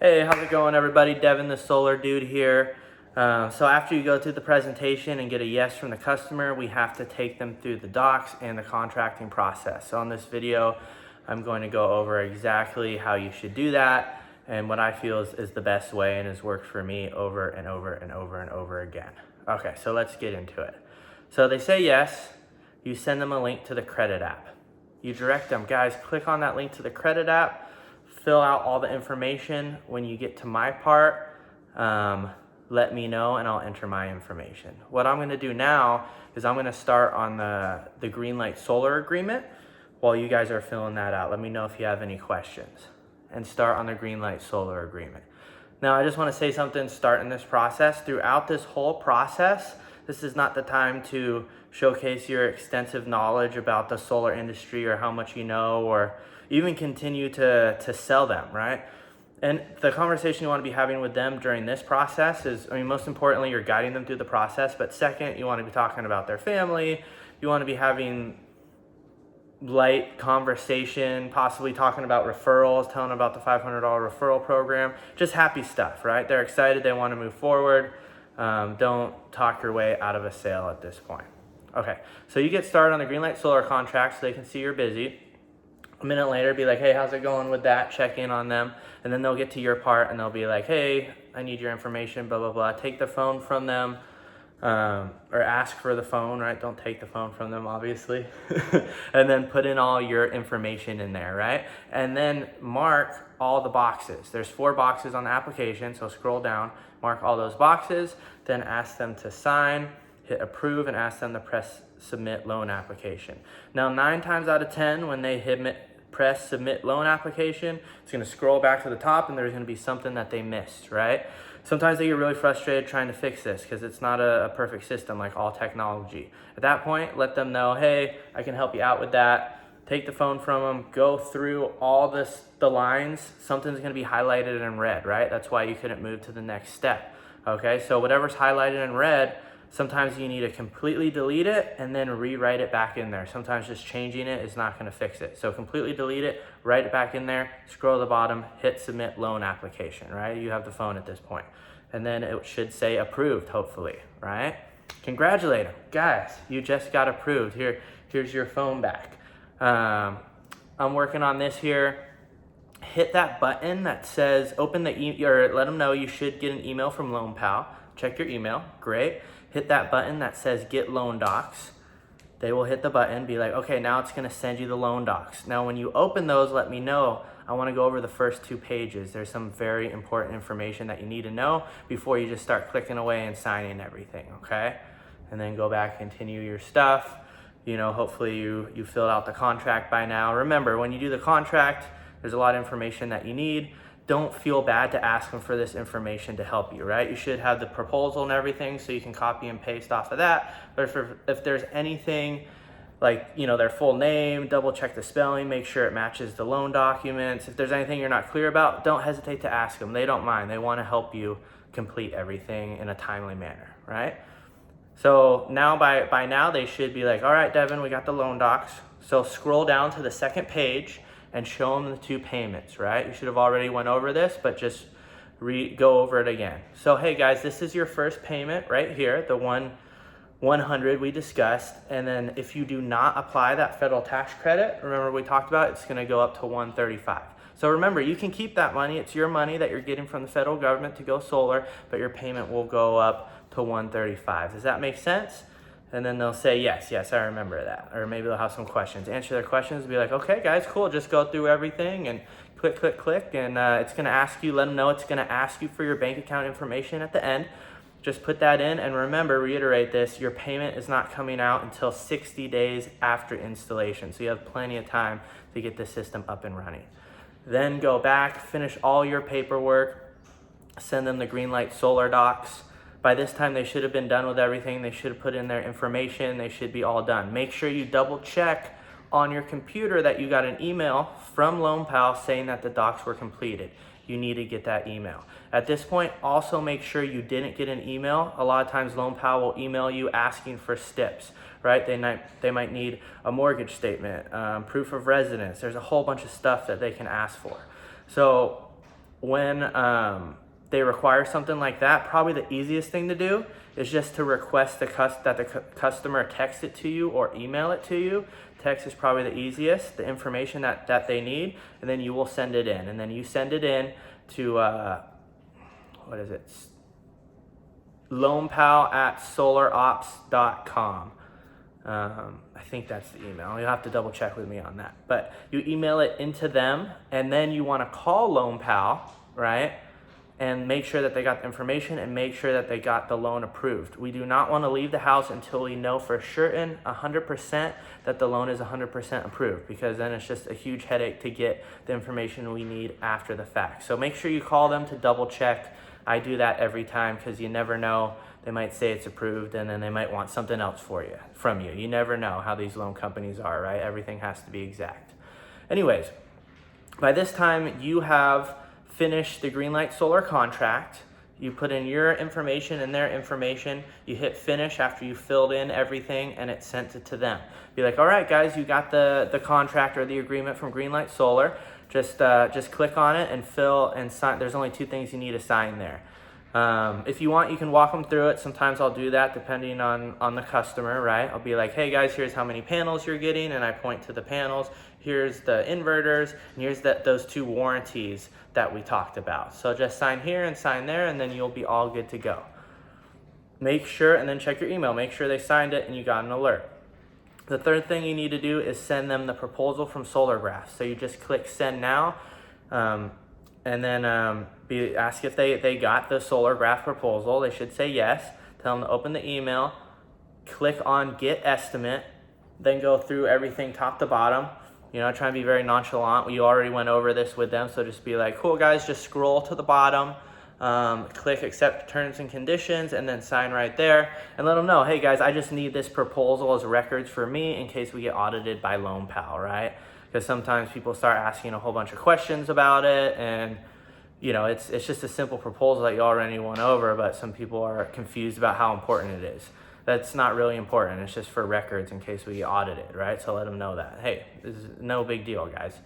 Hey, how's it going, everybody? Devin, the solar dude here. So after you go through the presentation and get a yes from the customer, we have to take them through the docs and the contracting process. So on this video, I'm going to go over exactly how you should do that and what I feel is the best way and has worked for me over and over and over and over again. Okay, so let's get into it. So they say yes, you send them a link to the credit app. You direct them, guys, click on that link to the credit app, fill out all the information. When you get to my part, let me know and I'll enter my information. What I'm gonna do now is I'm gonna start on the Greenlight Solar agreement while you guys are filling that out. Let me know if you have any questions and start on the Greenlight Solar agreement. Now, I just wanna say something starting this process. Throughout this whole process, this is not the time to showcase your extensive knowledge about the solar industry or how much you know, or even continue to sell them, right? And the conversation you want to be having with them during this process is, most importantly, you're guiding them through the process, but second, you want to be talking about their family. You want to be having light conversation, possibly talking about referrals, telling them about the $500 referral program, just happy stuff, right? They're excited, they want to move forward. Don't talk your way out of a sale at this point. Okay, so you get started on the Greenlight Solar contract so they can see you're busy. A minute later, be like, hey, how's it going with that? Check in on them. And then they'll get to your part and they'll be like, hey, I need your information, blah, blah, blah. Take the phone from them, or ask for the phone, right? Don't take the phone from them, obviously. And then put in all your information in there, right? And then mark all the boxes. There's 4 boxes on the application, so scroll down, mark all those boxes, then ask them to sign, hit approve, and ask them to press submit loan application. Now, 9 times out of 10, when they press submit loan application, it's going to scroll back to the top and there's going to be something that they missed, right? Sometimes they get really frustrated trying to fix this because it's not a perfect system like all technology. At that point, let them know, hey, I can help you out with that. Take the phone from them, go through all the lines. Something's going to be highlighted in red, right? That's why you couldn't move to the next step. Okay, so whatever's highlighted in red, sometimes you need to completely delete it and then rewrite it back in there. Sometimes just changing it is not going to fix it. So completely delete it, write it back in there, scroll to the bottom, hit submit loan application, right? You have the phone at this point. And then it should say approved, hopefully, right? Congratulate them. Guys, you just got approved. Here's your phone back. I'm working on this here. Hit that button that says open the email, or let them know you should get an email from LoanPal. Check your email, great. Hit that button that says get loan docs. They will hit the button, be like, okay, now it's gonna send you the loan docs. Now when you open those, let me know. I wanna go over the first 2 pages. There's some very important information that you need to know before you just start clicking away and signing everything, okay? And then go back, continue your stuff. Hopefully you filled out the contract by now. Remember, when you do the contract, there's a lot of information that you need. Don't feel bad to ask them for this information to help you, right? You should have the proposal and everything so you can copy and paste off of that. But if there's anything like, their full name, double check the spelling, make sure it matches the loan documents. If there's anything you're not clear about, don't hesitate to ask them. They don't mind. They want to help you complete everything in a timely manner, right? So now by now they should be like, all right, Devin, we got the loan docs. So scroll down to the second page and show them the 2 payments, right? You should have already went over this, but just go over it again. So, hey guys, this is your first payment right here, the 100 we discussed. And then if you do not apply that federal tax credit, remember we talked about, it's gonna go up to 135. So remember, you can keep that money. It's your money that you're getting from the federal government to go solar, but your payment will go up to 135. Does that make sense? And then they'll say, yes, I remember that. Or maybe they'll have some questions. Answer their questions, be like, okay, guys, cool. Just go through everything and click. And it's going to ask you, let them know it's going to ask you for your bank account information at the end. Just put that in. And remember, reiterate this, your payment is not coming out until 60 days after installation. So you have plenty of time to get the system up and running. Then go back, finish all your paperwork, send them the Greenlight Solar docs. By this time, they should have been done with everything. They should have put in their information. They should be all done. Make sure you double check on your computer that you got an email from LoanPal saying that the docs were completed. You need to get that email. At this point, also make sure you didn't get an email. A lot of times LoanPal will email you asking for steps, right? They might need a mortgage statement, proof of residence. There's a whole bunch of stuff that they can ask for. So when they require something like that, probably the easiest thing to do is just to request that the customer text it to you or email it to you. Text is probably the easiest, the information that they need, and then you will send it in. And then you send it in to, what is it? LoanPal@solarops.com. I think that's the email. You'll have to double check with me on that. But you email it into them, and then you want to call LoanPal, right? And make sure that they got the information and make sure that they got the loan approved. We do not want to leave the house until we know for certain 100% that the loan is 100% approved, because then it's just a huge headache to get the information we need after the fact. So make sure you call them to double check. I do that every time because you never know. They might say it's approved and then they might want something else from you. You never know how these loan companies are, right? Everything has to be exact. Anyways, by this time you have finished the Greenlight Solar contract. You put in your information and their information. You hit finish after you filled in everything, and it sent it to them. Be like, all right, guys, you got the contract or the agreement from Greenlight Solar. Just click on it and fill and sign. There's only 2 things you need to sign there. If you want, you can walk them through it. Sometimes I'll do that depending on the customer, right? I'll be like, hey guys, here's how many panels you're getting, and I point to the panels. Here's the inverters, and here's those 2 warranties that we talked about. So just sign here and sign there, and then you'll be all good to go. Make sure, and then check your email. Make sure they signed it and you got an alert. The third thing you need to do is send them the proposal from Solargraf. So you just click send now, and then ask if they got the Solargraf proposal. They should say yes. Tell them to open the email, click on get estimate, then go through everything top to bottom. You know, try and be very nonchalant. We already went over this with them, so just be like, cool guys, just scroll to the bottom, click accept terms and conditions, and then sign right there, and let them know, hey guys, I just need this proposal as records for me in case we get audited by LoanPal, right? Because sometimes people start asking a whole bunch of questions about it, and you know, it's just a simple proposal that you already went over, but some people are confused about how important it is. That's not really important. It's just for records in case we get audited, right? So let them know that, hey, this is no big deal, guys.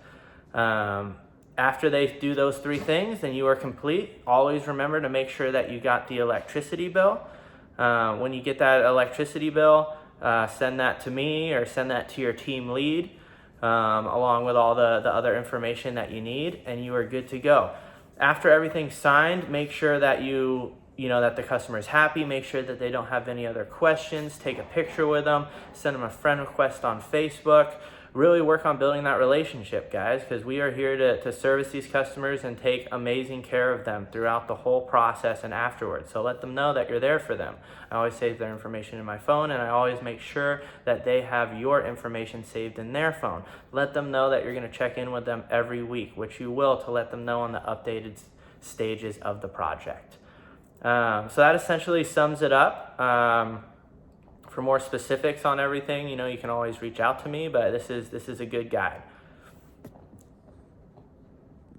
After they do those 3 things, then you are complete. Always remember to make sure that you got the electricity bill. When you get that electricity bill, send that to me or send that to your team lead, along with all the other information that you need, and you are good to go. After everything's signed, make sure that you know that the customer is happy. Make sure that they don't have any other questions. Take a picture with them. Send them a friend request on Facebook. Really work on building that relationship, guys, because we are here to service these customers and take amazing care of them throughout the whole process and afterwards. So let them know that you're there for them. I always save their information in my phone, and I always make sure that they have your information saved in their phone. Let them know that you're going to check in with them every week, which you will, to let them know on the updated stages of the project. So that essentially sums it up. For more specifics on everything, you know, you can always reach out to me, but this is a good guide.